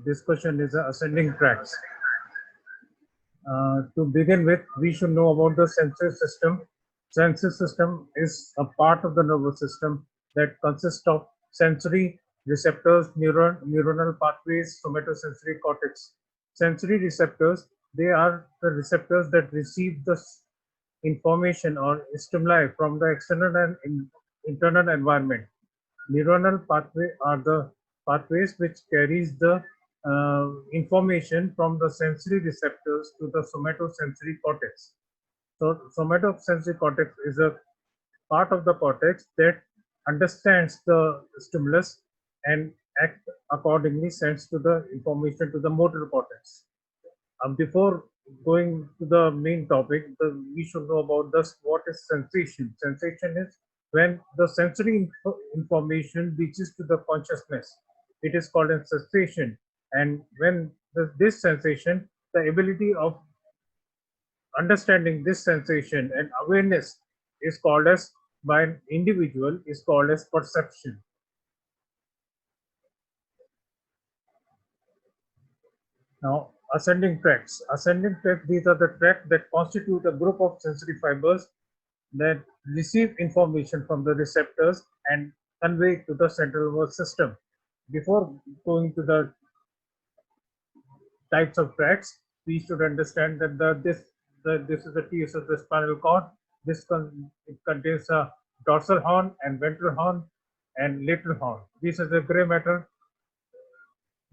discussion is ascending tracks. To begin with, we should know about the sensory system. Sensory system is a part of the nervous system that consists of sensory receptors, neuronal pathways, somatosensory cortex. Sensory receptors, they are the receptors that receive the information or stimuli from the external and internal environment. Neuronal pathway are the pathways which carries the information from the sensory receptors to the somatosensory cortex. So somatosensory cortex is a part of the cortex that understands the stimulus and act accordingly, sends to the information to the motor cortex. Before going to the main topic, we should know about this. What is sensation? Sensation is when the sensory information reaches to the consciousness. It is called a sensation. And when this sensation, the ability of understanding this sensation and awareness is called as by an individual is called as perception. Now, ascending tracts. Ascending tracts, these are the tracts that constitute a group of sensory fibers that receive information from the receptors and convey it to the central nervous system. Before going to the types of tracts, we should understand that this is the TS of the spinal cord. It contains a dorsal horn and ventral horn and lateral horn. This is the gray matter.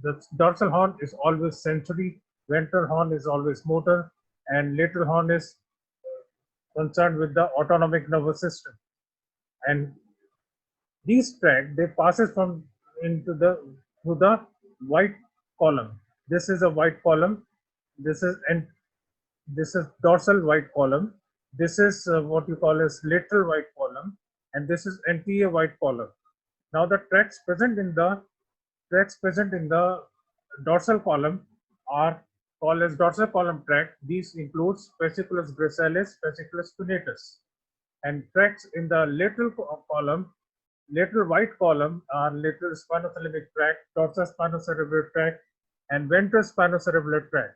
The dorsal horn is always sensory, ventral horn is always motor, and lateral horn is concerned with the autonomic nervous system. And these tracts they passes from into the through the white column. This is a white column. This is and this is dorsal white column. This is what you call as lateral white column, and this is anterior white column. Now the tracts present in the dorsal column are called as dorsal column tract. These includes fasciculus gracilis, fasciculus spinatus, and tracts in the lateral column, lateral white column are lateral spinothalamic tract, dorsal spinocerebellar tract, and ventral spinocerebellar tract.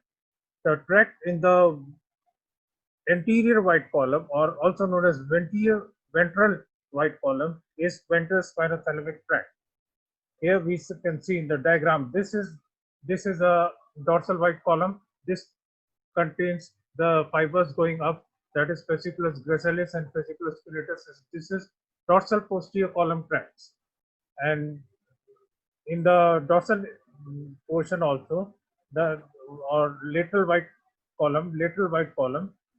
The tract in the anterior white column, or also known as ventral white column, is ventral spinothalamic tract. Here we can see in the diagram, this is a dorsal white column. This contains the fibers going up, that is fasciculus gracilis and fasciculus spinatus. This is dorsal posterior column tracts. And in the dorsal portion also, the or lateral white column,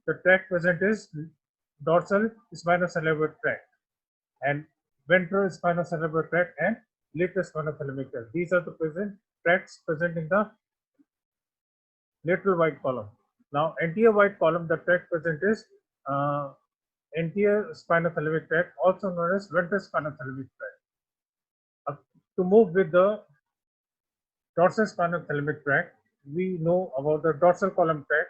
the tract present is dorsal spinocerebellar tract and ventral spinocerebellar tract and lateral spinothalamic tract. These are the tracts present in the lateral white column. Now, anterior white column, the tract present is anterior spinothalamic tract, also known as ventral spinothalamic tract. To move with the dorsal spinothalamic tract, we know about the dorsal column tract.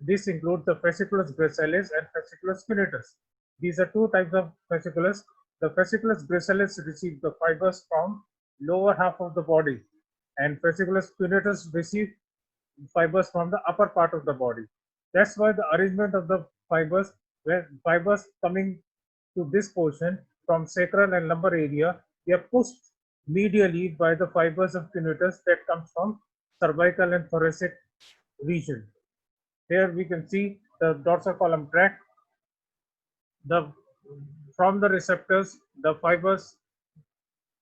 This includes the fasciculus gracilis and fasciculus spinatus. These are two types of fasciculus. The fasciculus gracilis receives the fibers from lower half of the body, and fasciculus spinatus receive fibers from the upper part of the body. That's why the arrangement of the fibers, where fibers coming to this portion from sacral and lumbar area, they are pushed medially by the fibers of cuneus that comes from cervical and thoracic region. Here we can see the dorsal column tract. From the receptors, the fibers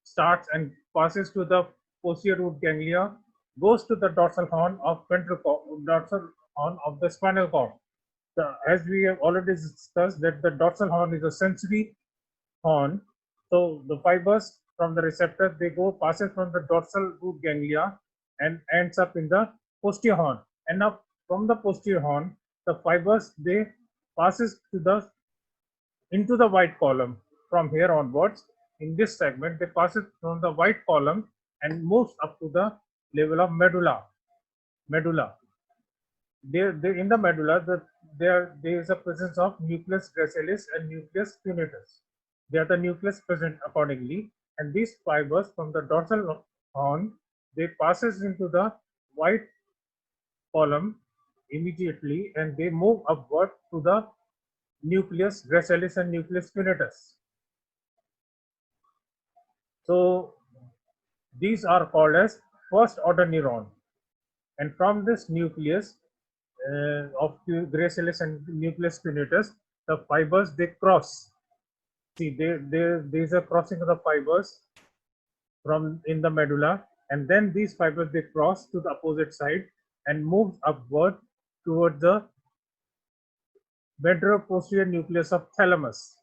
starts and passes to the posterior root ganglia, goes to the dorsal horn of the spinal cord. As we have already discussed, that the dorsal horn is a sensory horn. So the fibers from the receptor they go passes from the dorsal root ganglia and ends up in the posterior horn. And now from the posterior horn, the fibers they passes into the white column from here onwards. In this segment, they passes from the white column and moves up to the level of medulla. In the medulla, there is a presence of nucleus gracilis and nucleus spinatus. They are the nucleus present accordingly, and these fibers from the dorsal horn they passes into the white column immediately, and they move upward to the nucleus gracilis and nucleus spinatus. So these are called as first order neuron, and from this nucleus of gracilis and nucleus spinatus, the fibers they cross. See, there is a crossing of the fibers from in the medulla, and then these fibers they cross to the opposite side and move upward towards the ventral-posterior nucleus of thalamus.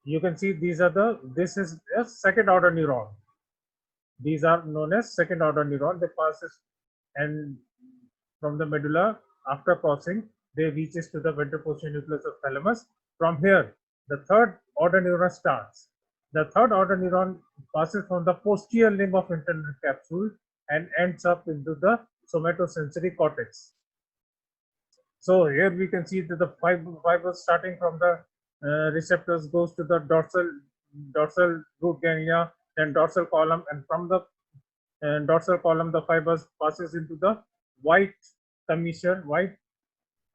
You can see this is a second order neuron. These are known as second order neuron. They passes and from the medulla after crossing, they reaches to the ventral-posterior nucleus of thalamus. From here, the third order neuron starts. The third order neuron passes from the posterior limb of internal capsule and ends up into the somatosensory cortex. So here we can see that the fibers starting from the receptors goes to the dorsal root ganglia, then dorsal column, and from the dorsal column the fibers passes into the white commissure, white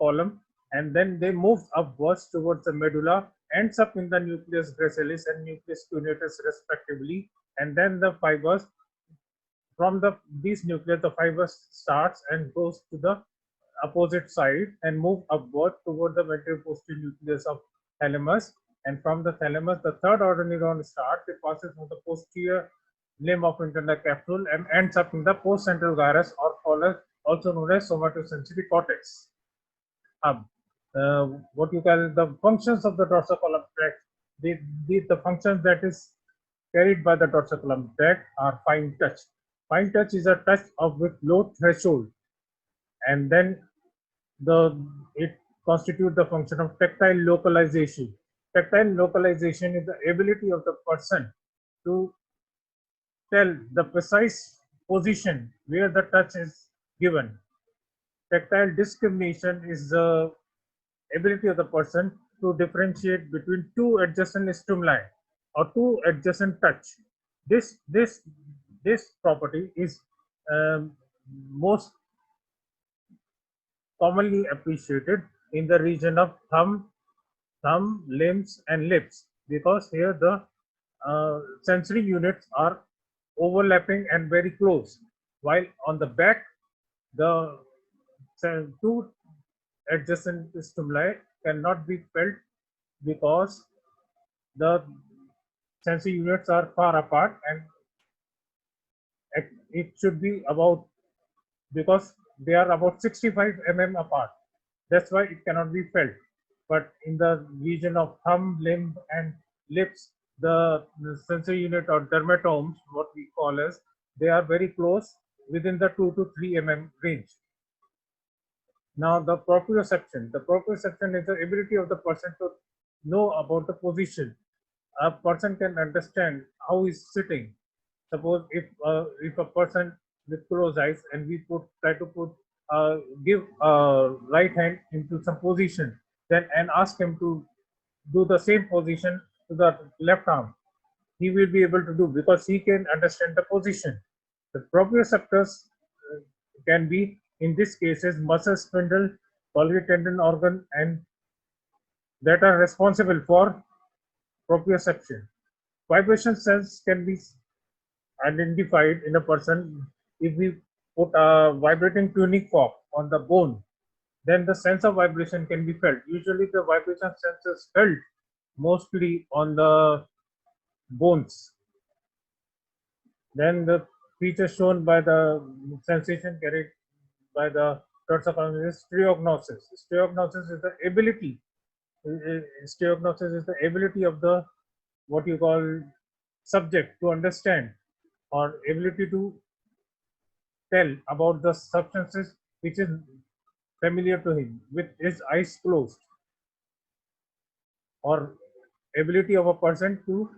column, and then they move upwards towards the medulla, ends up in the nucleus gracilis and nucleus spinatus respectively, and then the fibers from these nucleus, the fibers starts and goes to the opposite side and move upward toward the ventral posterior nucleus of thalamus, and from the thalamus the third order neuron starts. It passes from the posterior limb of internal capsule and ends up in the postcentral gyrus, or also known as somatosensory cortex. What you call the functions of the dorsal column tract, the functions that is carried by the dorsal column tract are fine touch. Fine touch is a touch of with low threshold, and then it constitutes the function of tactile localization. Tactile localization is the ability of the person to tell the precise position where the touch is given. Tactile discrimination is the ability of the person to differentiate between two adjacent stimuli or two adjacent touch. This property is most commonly appreciated in the region of thumb, limbs, and lips, because here the sensory units are overlapping and very close, while on the back the two adjacent stimuli cannot be felt because the sensory units are far apart, and it should be about, because they are about 65 mm apart. That's why it cannot be felt. But in the region of thumb, limb, and lips, the sensory unit or dermatomes, what we call as, they are very close, within the 2 to 3 mm range. Now the proprioception. The proprioception is the ability of the person to know about the position. A person can understand how he's sitting. Suppose if a person with closed eyes and we try to give right hand into some position, then and ask him to do the same position to the left arm, he will be able to do, because he can understand the position. The proprioceptors can be, in this cases, muscle spindle, Golgi tendon organ, and that are responsible for proprioception. Vibration cells can be identified in a person if we put a vibrating tuning fork on the bone. Then the sense of vibration can be felt. Usually the vibration sense is felt mostly on the bones. Then the feature shown by the sensation carried by the dorsal column is stereognosis. Stereognosis is the ability. Stereognosis is the ability of the what you call subject to understand, or ability to tell about the substances which is familiar to him with his eyes closed, or ability of a person to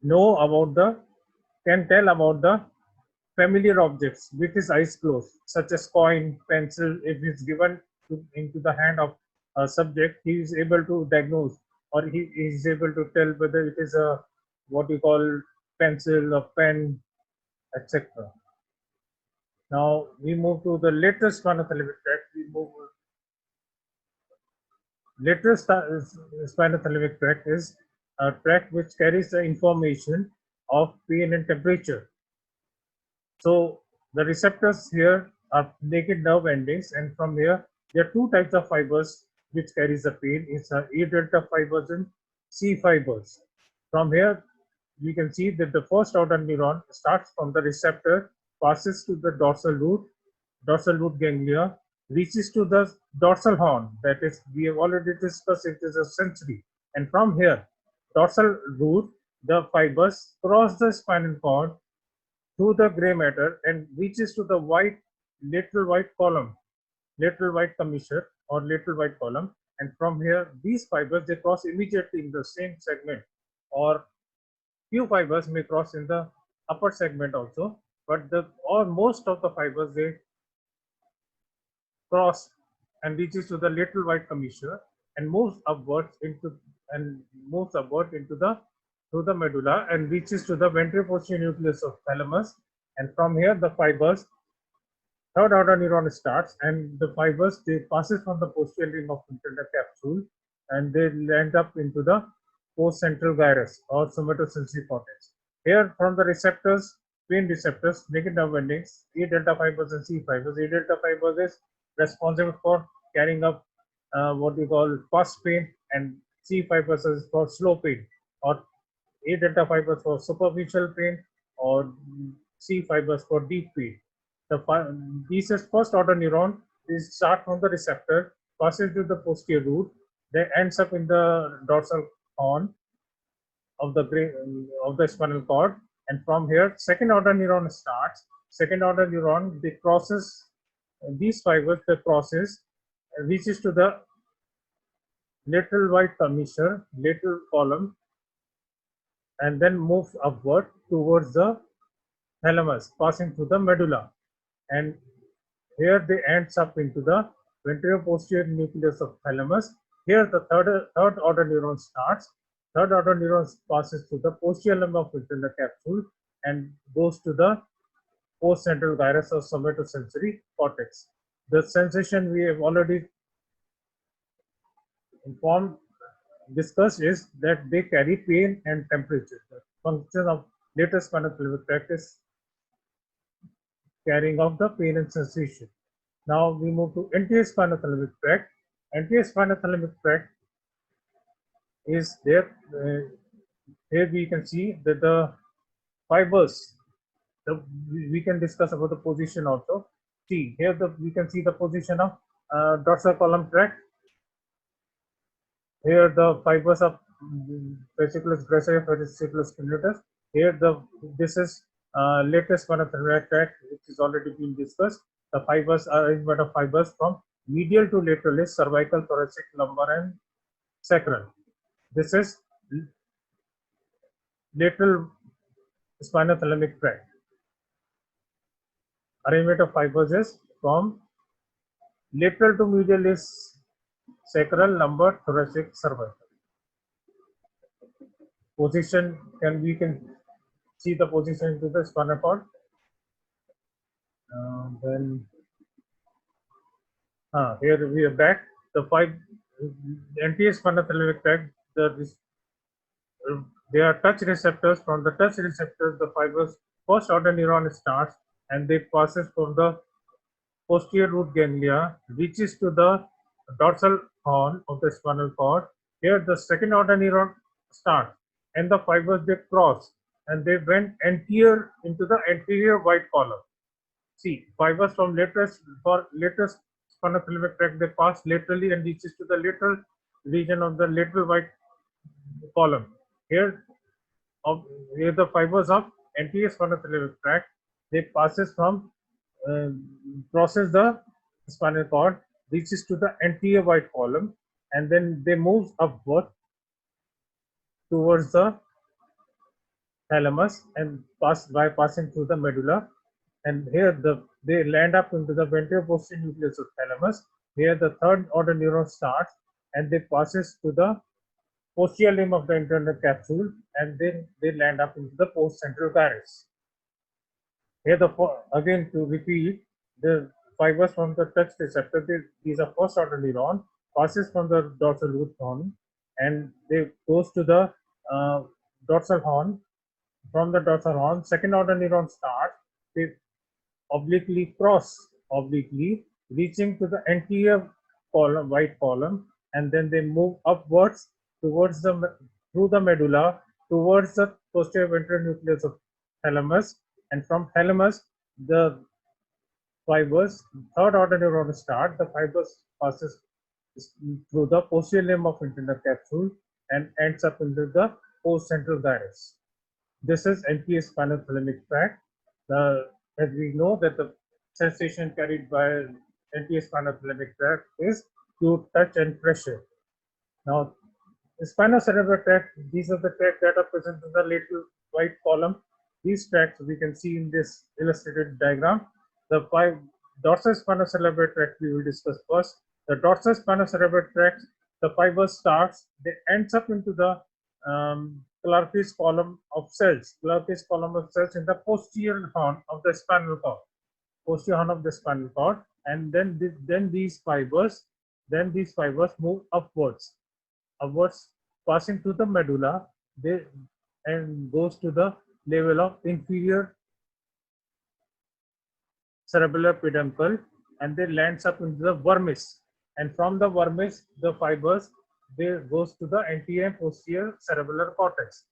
know about can tell about the familiar objects with his eyes closed, such as coin, pencil. If it's given into the hand of a subject, he is able to diagnose, or he is able to tell whether it is a what you call pencil, a pen, etc. Now we move to the lateral spinothalamic tract. We move lateral spinothalamic tract is a tract which carries the information of pain and temperature. So the receptors here are naked nerve endings, and from here there are two types of fibers which carries the pain. It's A delta fibers and C fibers. From here we can see that the first order neuron starts from the receptor, passes to the dorsal root ganglia, reaches to the dorsal horn. That is, we have already discussed it is a sensory. And from here, dorsal root, the fibers cross the spinal cord through the gray matter and reaches to the lateral white column, lateral white commissure or lateral white column. And from here, these fibers they cross immediately in the same segment, or few fibers may cross in the upper segment also, but the or most of the fibers they cross and reaches to the lateral white commissure and moves upward into the through the medulla and reaches to the ventripostrial nucleus of thalamus. And from here the fibers third order neuron starts, and the fibers they passes from the posterior ring of ventral capsule and they land up into the postcentral gyrus or somatosensory cortex. Here from the receptors, pain receptors, naked nerve endings, A delta fibers and C fibers. A delta fibers is responsible for carrying up what we call fast pain, and C fibers is for slow pain, or A delta fibers for superficial pain, or C fibers for deep pain. These is first order neuron is start from the receptor, passes to the posterior root, then ends up in the dorsal horn of the spinal cord, and from here second order neuron starts. Second order neuron they crosses these fibers, they crosses reaches to the lateral white commissure, lateral column, and then moves upward towards the thalamus, passing through the medulla, and here they ends up into the ventripoposterior nucleus of thalamus. Here the third order neuron starts. Third order neuron passes through the posterior limb of ventral capsule and goes to the postcentral gyrus or somatosensory cortex. The sensation we have already informed discussed is that they carry pain and temperature. The function of lateral spinothalamic tract is carrying of the pain and sensation. Now we move to anterior spinothalamic tract. Anterior spinothalamic tract is there. Here we can see that the fibers. We can discuss about the position also. See here we can see the position of dorsal column tract. Here the fibers of fasciculus gracilis, fasciculus spinatus. Here this is lateral spinothalamic tract, which is already been discussed. The fibers are arrangement of fibers from medial to lateral is cervical, thoracic, lumbar, and sacral. This is lateral spinothalamic tract. Arrangement of fibers is from lateral to medial is sacral, lumbar, thoracic, cervical. Position we can see the position to the spinal cord. Then here we are back. The anterior spinothalamic tract. They are touch receptors. From the touch receptors, the fibers first order neuron starts and they passes from the posterior root ganglia, reaches to the dorsal horn of the spinal cord. Here the second order neuron starts and the fibers they cross and they went anterior into the anterior white column. See, fibers from lateral spinothalamic tract they pass laterally and reaches to the lateral region of the lateral white column. Here the fibers of anterior spinothalamic tract they passes from crosses the spinal cord, reaches to the anterior white column, and then they move upward towards the thalamus and passing through the medulla. And here they land up into the ventripoposterior nucleus of thalamus. Here the third order neuron starts and they passes to the posterior limb of the internal capsule, and then they land up into the postcentral gyrus. Here, again to repeat, the fibers from the touch receptor, these are first order neuron, passes from the dorsal root horn, and they goes to the dorsal horn. From the dorsal horn, second order neuron start, they obliquely cross obliquely, reaching to the anterior column, white column, and then they move upwards towards through the medulla towards the posterior ventral nucleus of thalamus, and from thalamus the fibers, third order neuron start. The fibers passes through the posterior limb of internal capsule and ends up into the postcentral gyrus. This is MPS spinothalamic tract. As we know that the sensation carried by MPS spinothalamic tract is through touch and pressure. Now, the spinocerebellar tract, these are the tracts that are present in the lateral white column. These tracts we can see in this illustrated diagram. The five dorsal spinocerebellar tract we will discuss first. The dorsal spinocerebellar tract, the fiber starts, they ends up into the Clarke's column of cells. Clarke's column of cells in the posterior horn of the spinal cord. Posterior horn of the spinal cord, and then these fibers move upwards, passing to the medulla, they and goes to the level of inferior cerebellar peduncle, and they lands up into the vermis, and from the vermis the fibers they goes to the anterior and posterior cerebellar cortex.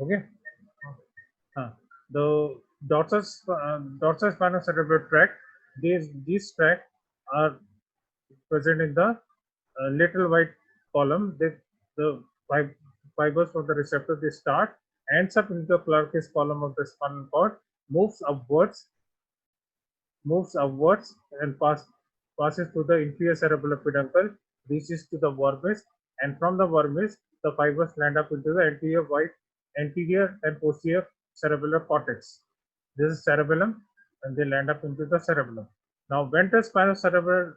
Okay. The dorsal spinocerebellar tract, these tracts are present in the lateral white column. The fibers of the receptor they start, ends up in the Clarke's column of the spinal cord, moves upwards, and passes through the inferior cerebellar peduncle, reaches to the vermis, and from the vermis the fibers land up into the anterior and posterior cerebellar cortex. This is cerebellum, and they land up into the cerebellum. Now, ventral spinocerebellar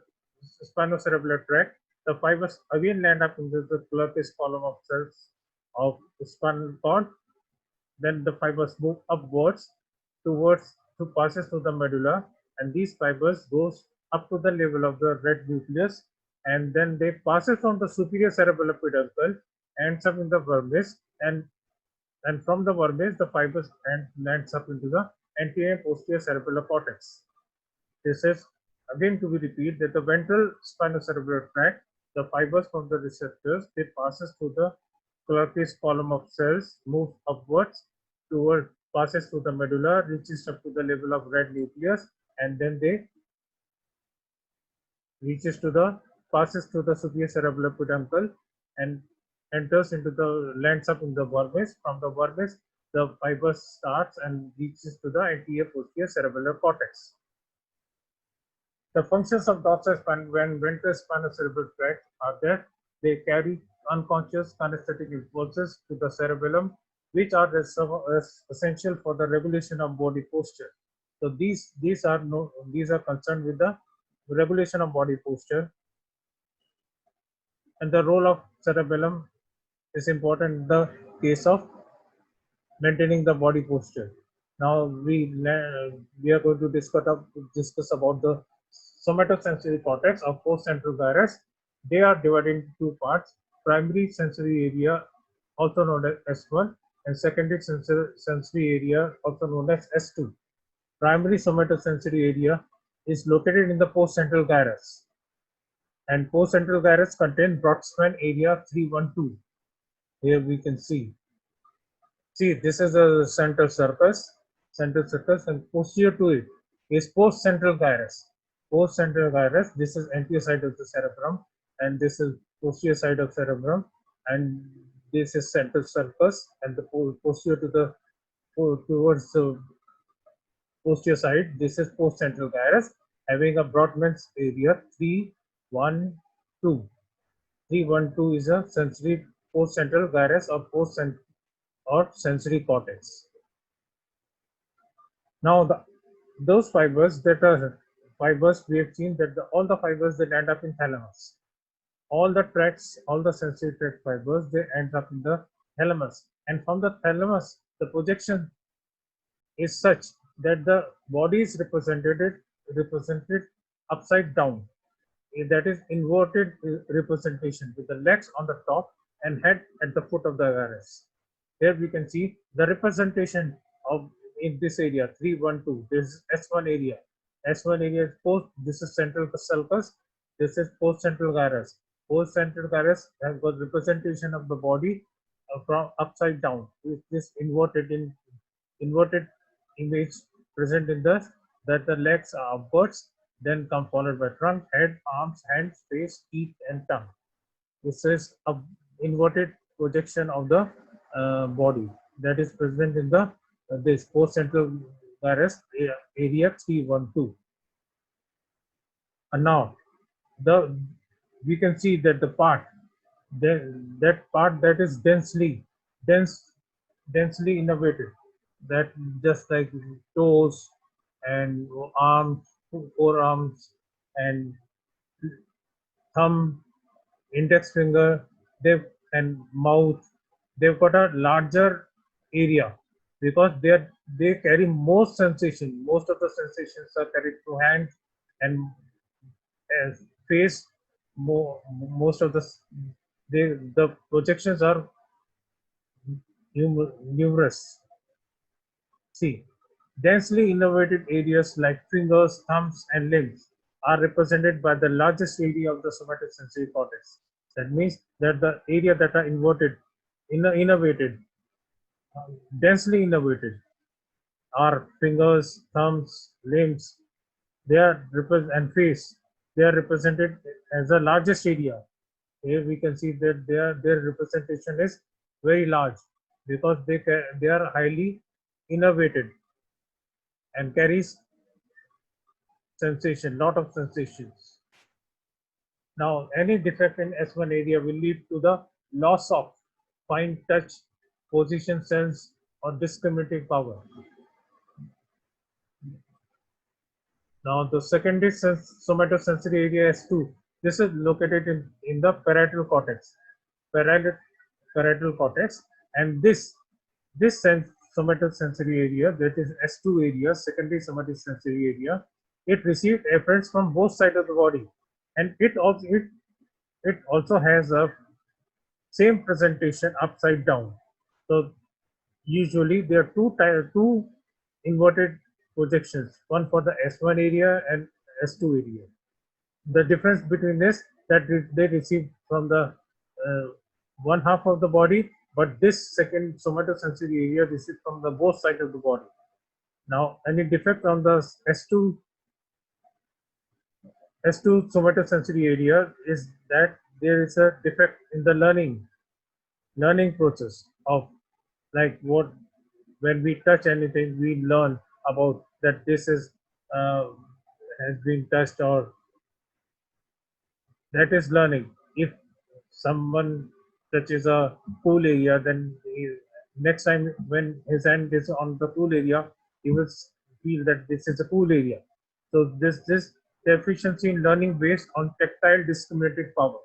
tract, the fibers again land up into the Clarke's column of cells of the spinal cord. Then the fibers move upwards to passes through the medulla, and these fibers goes up to the level of the red nucleus, and then they passes from the superior cerebellar peduncle, ends up in the vermis, and from the vermis the fibers and lands up into the anterior and posterior cerebellar cortex. This is again to be repeated that the ventral spinocerebellar tract, the fibers from the receptors, they passes through the Clarke's column of cells, moves upwards passes through the medulla, reaches up to the level of red nucleus, and then they passes through the superior cerebellar peduncle and lands up in the vermis. From the vermis, the fiber starts and reaches to the anterior posterior cerebellar cortex. The functions of dorsal when ventral spinocerebellar tract are that they carry unconscious kinesthetic impulses to the cerebellum, which are essential for the regulation of body posture. So these are concerned with the regulation of body posture, and the role of cerebellum is important in the case of maintaining the body posture. Now we are going to discuss about the somatosensory cortex of postcentral gyrus. They are divided into two parts: primary sensory area, also known as S1, and secondary sensory area, also known as S2. Primary somatosensory area is located in the postcentral gyrus, and postcentral gyrus contain Broadspan area 312. Here we can see. See, this is a central circus, and posterior to it, is postcentral gyrus. Postcentral gyrus, this is anterior side of the cerebrum, and this is posterior side of cerebrum, and this is central sulcus, and the posterior to the towards the posterior side, this is postcentral gyrus, having a Brodmann's area 312. 312 is a sensory postcentral gyrus or sensory cortex. Now, those fibers that are fibers, we have seen that all the fibers that end up in thalamus. All the tracts, all the sensory tract fibers, they end up in the thalamus. And from the thalamus, the projection is such that the body is represented upside down. That is inverted representation with the legs on the top and head at the foot of the gyrus. Here we can see the representation of in this area 312. This is S1 area. S1 area is post. This is central sulcus. This is post central gyrus. Post central gyrus has got representation of the body from upside down. This inverted image present in the that the legs are upwards, then come followed by trunk, head, arms, hands, face, teeth, and tongue. This is a inverted projection of the body that is present in the this post central gyrus area 312. And now the we can see that the part that part that is densely innervated, that just like toes and arms, forearms, and thumb, index finger, they've and mouth, they've got a larger area because they carry most sensation. Most of the sensations are carried through hands and face. Most of the projections are numerous. See, densely innervated areas like fingers, thumbs, and limbs are represented by the largest area of the somatosensory cortex. That means that the area that are innervated, densely innervated, are fingers, thumbs, limbs. They are and face. They are represented as the largest area. Here we can see that their representation is very large because they are highly innervated and carries sensation, lot of sensations. Now, any defect in S1 area will lead to the loss of fine touch, position sense, or discriminative power. Now, the secondary somatosensory area S2. This is located in the parietal cortex. Parietal cortex, and this somatosensory area, that is S2 area, secondary somatosensory area, it received efferents from both sides of the body, and it also has a same presentation upside down. So usually there are two inverted projections, one for the S1 area and S2 area. The difference between this that they receive from the one half of the body, but this second somatosensory area receives from the both sides of the body. Now, any defect on the S2 somatosensory area is that there is a defect in the learning process of like what when we touch anything we learn about that this is has been touched, or that is learning. If someone touches a pool area, then next time when his hand is on the pool area, he will feel that this is a pool area. So this deficiency in learning based on tactile discriminative power.